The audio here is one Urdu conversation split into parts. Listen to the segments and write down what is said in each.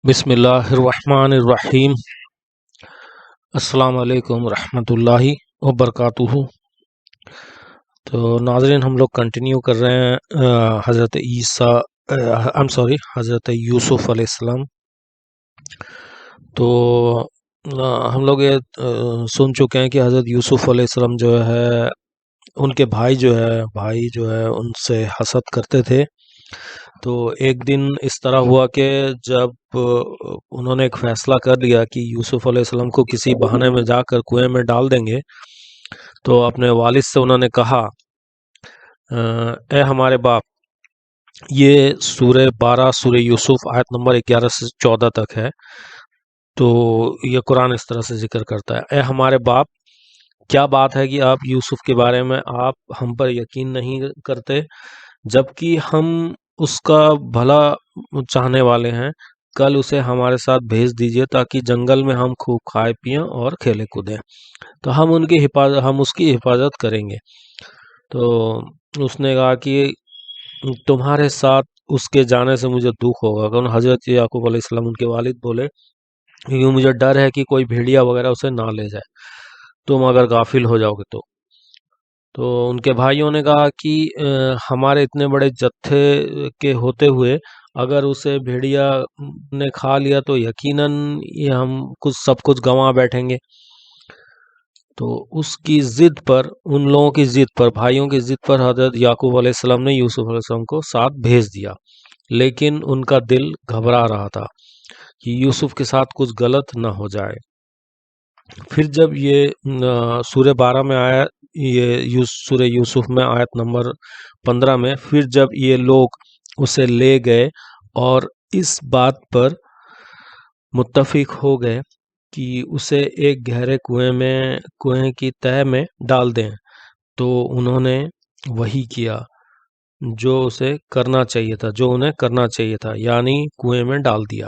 بسم اللہ الرحمن الرحیم۔ السلام علیکم ورحمۃ اللہ وبرکاتہ۔ تو ناظرین، ہم لوگ کنٹینیو کر رہے ہیں حضرت حضرت یوسف علیہ السلام۔ تو ہم لوگ یہ سن چکے ہیں کہ حضرت یوسف علیہ السلام جو ہے ان کے بھائی جو ہے ان سے حسد کرتے تھے۔ تو ایک دن اس طرح ہوا کہ جب انہوں نے ایک فیصلہ کر لیا کہ یوسف علیہ السلام کو کسی بہانے میں جا کر کنویں میں ڈال دیں گے، تو اپنے والد سے انہوں نے کہا، اے ہمارے باپ، یہ سورہ 12 سورہ یوسف آیت نمبر 11 سے 14 تک ہے۔ تو یہ قرآن اس طرح سے ذکر کرتا ہے، اے ہمارے باپ، کیا بات ہے کہ آپ یوسف کے بارے میں آپ ہم پر یقین نہیں کرتے، جبکہ ہم اس کا بھلا چاہنے والے ہیں؟ کل اسے ہمارے ساتھ بھیج دیجئے تاکہ جنگل میں ہم خوب کھائے پیئیں اور کھیلے کودیں، تو ہم اس کی حفاظت کریں گے۔ تو اس نے کہا کہ تمہارے ساتھ اس کے جانے سے مجھے دکھ ہوگا، کہ حضرت یعقوب علیہ السلام ان کے والد بولے، کیونکہ مجھے ڈر ہے کہ کوئی بھیڑیا وغیرہ اسے نہ لے جائے، تم اگر غافل ہو جاؤ گے تو ان کے بھائیوں نے کہا کہ ہمارے اتنے بڑے جتھے کے ہوتے ہوئے اگر اسے بھیڑیا نے کھا لیا تو یقیناً یہ ہم سب کچھ گنوا بیٹھیں گے۔ تو اس کی ضد پر، ان لوگوں کی ضد پر، بھائیوں کی ضد پر حضرت یعقوب علیہ السلام نے یوسف علیہ السلام کو ساتھ بھیج دیا، لیکن ان کا دل گھبرا رہا تھا کہ یوسف کے ساتھ کچھ غلط نہ ہو جائے۔ پھر جب یہ سورہ 12 میں آیا، یہ سورہ یوسف میں آیت نمبر 15 میں، پھر جب یہ لوگ اسے لے گئے اور اس بات پر متفق ہو گئے کہ اسے ایک گہرے کنویں کی تہہ میں ڈال دیں، تو انہوں نے وہی کیا جو انہیں کرنا چاہیے تھا، یعنی کنویں میں ڈال دیا۔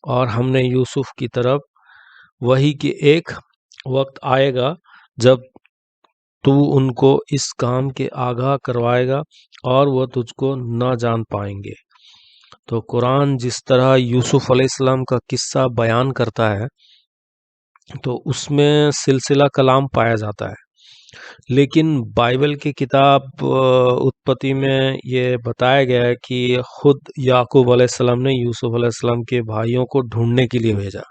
اور ہم نے یوسف کی طرف وہی کہ ایک وقت آئے گا جب تو ان کو اس کام کے آگاہ کروائے گا اور وہ تجھ کو نہ جان پائیں گے۔ تو قرآن جس طرح یوسف علیہ السلام کا قصہ بیان کرتا ہے تو اس میں سلسلہ کلام پایا جاتا ہے، لیکن بائبل کی کتاب اتپتی میں یہ بتایا گیا ہے کہ خود یعقوب علیہ السلام نے یوسف علیہ السلام کے بھائیوں کو ڈھونڈنے کے لیے بھیجا،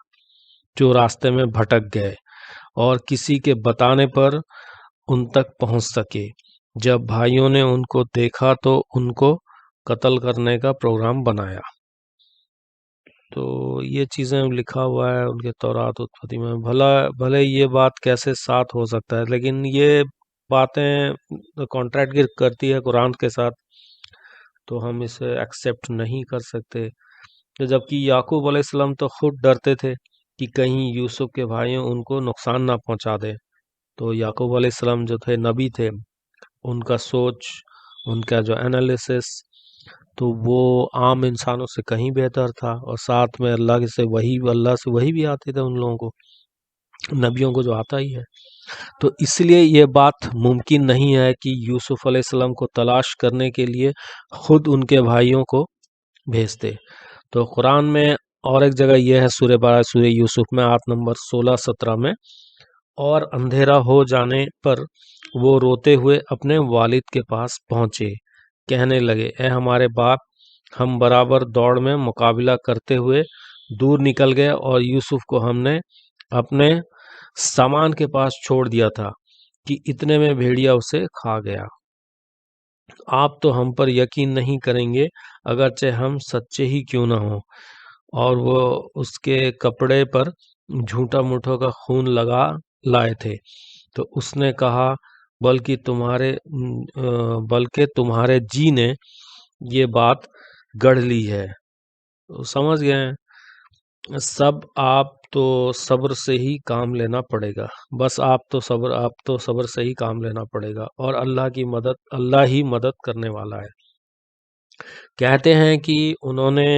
جو راستے میں بھٹک گئے اور کسی کے بتانے پر ان تک پہنچ سکے۔ جب بھائیوں نے ان کو دیکھا تو ان کو قتل کرنے کا پروگرام بنایا۔ تو یہ چیزیں لکھا ہوا ہے ان کے تورات اتپتی میں۔ بھلے یہ بات کیسے ساتھ ہو سکتا ہے، لیکن یہ باتیں کانٹریکٹ کرتی ہے قرآن کے ساتھ، تو ہم اسے ایکسیپٹ نہیں کر سکتے۔ جبکہ یعقوب علیہ السلام تو خود ڈرتے تھے کہ کہیں یوسف کے بھائیوں ان کو نقصان نہ پہنچا دے۔ تو یعقوب علیہ السلام جو تھے، نبی تھے، ان کا سوچ، ان کا جو انالیسس، تو وہ عام انسانوں سے کہیں بہتر تھا، اور ساتھ میں اللہ سے وہی بھی آتے تھے ان لوگوں کو، نبیوں کو جو آتا ہی ہے۔ تو اس لیے یہ بات ممکن نہیں ہے کہ یوسف علیہ السلام کو تلاش کرنے کے لیے خود ان کے بھائیوں کو بھیجتے۔ تو قرآن میں اور ایک جگہ یہ ہے، سورہ 12 سورہ یوسف میں آیت نمبر 16-17 میں، اور اندھیرا ہو جانے پر وہ روتے ہوئے اپنے والد کے پاس پہنچے، کہنے لگے، اے ہمارے باپ، ہم برابر دوڑ میں مقابلہ کرتے ہوئے دور نکل گئے اور یوسف کو ہم نے اپنے سامان کے پاس چھوڑ دیا تھا کہ اتنے میں بھیڑیا اسے کھا گیا۔ آپ تو ہم پر یقین نہیں کریں گے اگرچہ ہم سچے ہی کیوں نہ ہوں۔ اور وہ اس کے کپڑے پر جھوٹا مونٹوں کا خون لگا لائے تھے۔ تو اس نے کہا، بلکہ تمہارے جی نے یہ بات گڑھ لی ہے۔ تو سمجھ گئے، آپ تو صبر سے ہی کام لینا پڑے گا، بس آپ تو صبر سے ہی کام لینا پڑے گا، اور اللہ ہی مدد کرنے والا ہے۔ کہتے ہیں کہ انہوں نے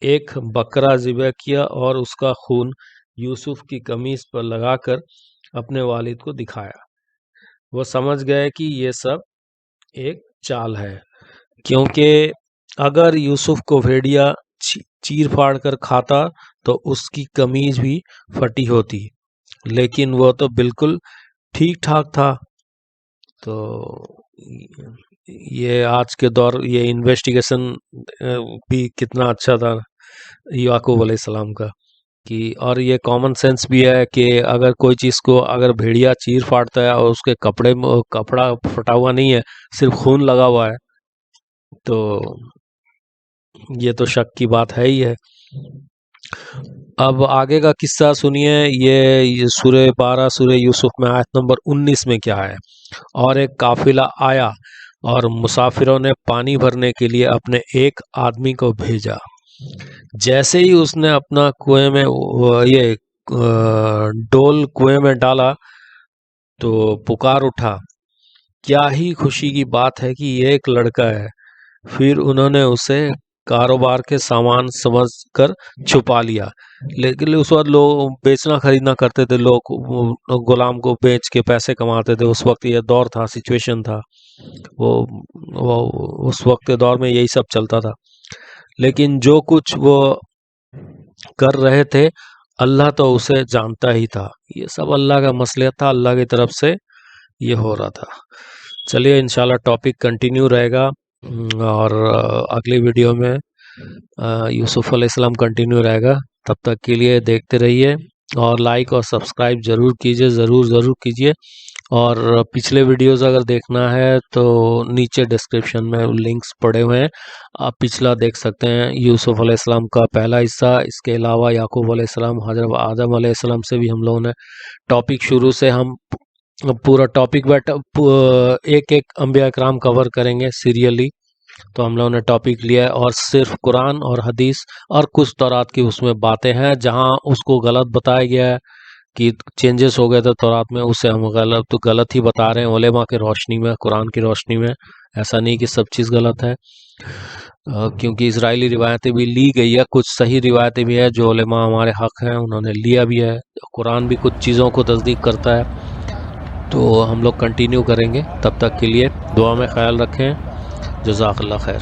ایک بکرا ذبح کیا اور اس کا خون یوسف کی قمیص پر لگا کر اپنے والد کو دکھایا۔ وہ سمجھ گئے کہ یہ سب ایک چال ہے، کیونکہ اگر یوسف کو بھیڑیا چیر پھاڑ کر کھاتا تو اس کی قمیض بھی پھٹی ہوتی، لیکن وہ تو بالکل ٹھیک ٹھاک تھا۔ تو یہ آج کے دور یہ انویسٹیگیشن بھی کتنا اچھا تھا یعقوب علیہ السلام کا، کہ اور یہ کامن سینس بھی ہے کہ اگر کوئی چیز کو اگر بھیڑیا چیر پھاڑتا ہے اور اس کے کپڑے میں کپڑا پھٹا ہوا نہیں ہے، صرف خون لگا ہوا ہے، تو یہ تو شک کی بات ہے ہی ہے۔ اب آگے کا قصہ سنیے، یہ سورہ 12 سورہ یوسف میں آیت نمبر 19 میں کیا ہے۔ اور ایک قافلہ آیا اور مسافروں نے پانی بھرنے کے لیے اپنے ایک آدمی کو بھیجا، جیسے ہی اس نے اپنا کنویں میں یہ ڈول کنویں میں ڈالا تو پکار اٹھا، کیا ہی خوشی کی بات ہے کہ یہ ایک لڑکا ہے۔ پھر انہوں نے اسے کاروبار کے سامان سمجھ کر چھپا لیا، لیکن اس وقت لوگ بیچنا خریدنا کرتے تھے، لوگ غلام کو بیچ کے پیسے کماتے تھے۔ اس وقت یہ دور تھا، سچویشن تھا، وہ اس وقت کے دور میں یہی سب چلتا تھا۔ لیکن جو کچھ وہ کر رہے تھے اللہ تو اسے جانتا ہی تھا، یہ سب اللہ کا مصلحت تھا، اللہ کی طرف سے یہ ہو رہا تھا۔ چلیے انشاءاللہ ٹاپک کنٹینیو رہے گا، اور اگلی ویڈیو میں یوسف علیہ السلام کنٹینیو رہے گا۔ تب تک کے لیے دیکھتے رہیے، اور لائک اور سبسکرائب ضرور کیجیے، ضرور کیجیے۔ اور پچھلے ویڈیوز اگر دیکھنا ہے تو نیچے ڈسکرپشن میں لنکس پڑے ہوئے ہیں، آپ پچھلا دیکھ سکتے ہیں۔ یوسف علیہ السلام کا پہلا حصہ، اس کے علاوہ یعقوب علیہ السلام، حضرت آدم علیہ السلام سے بھی ہم لوگوں نے ٹاپک شروع سے ہم پورا ٹاپک ایک ایک انبیاء کرام کور کریں گے سیریلی، تو ہم لوگوں نے ٹاپک لیا ہے، اور صرف قرآن اور حدیث اور کچھ تورات کی اس میں باتیں ہیں جہاں اس کو غلط بتایا گیا ہے کہ چینجز ہو گئے تھے تورات میں، اسے ہم غلط ہی بتا رہے ہیں علماء کی روشنی میں، قرآن کی روشنی میں۔ ایسا نہیں کہ سب چیز غلط ہے، کیونکہ اسرائیلی روایتیں بھی لی گئی ہے، کچھ صحیح روایتیں بھی ہیں جو علماء ہمارے حق ہیں انہوں نے لیا بھی ہے، قرآن بھی کچھ چیزوں کو تصدیق کرتا ہے۔ تو ہم لوگ کنٹینیو کریں گے، تب تک کے لیے دعا میں خیال رکھیں، جزاک اللہ خیر۔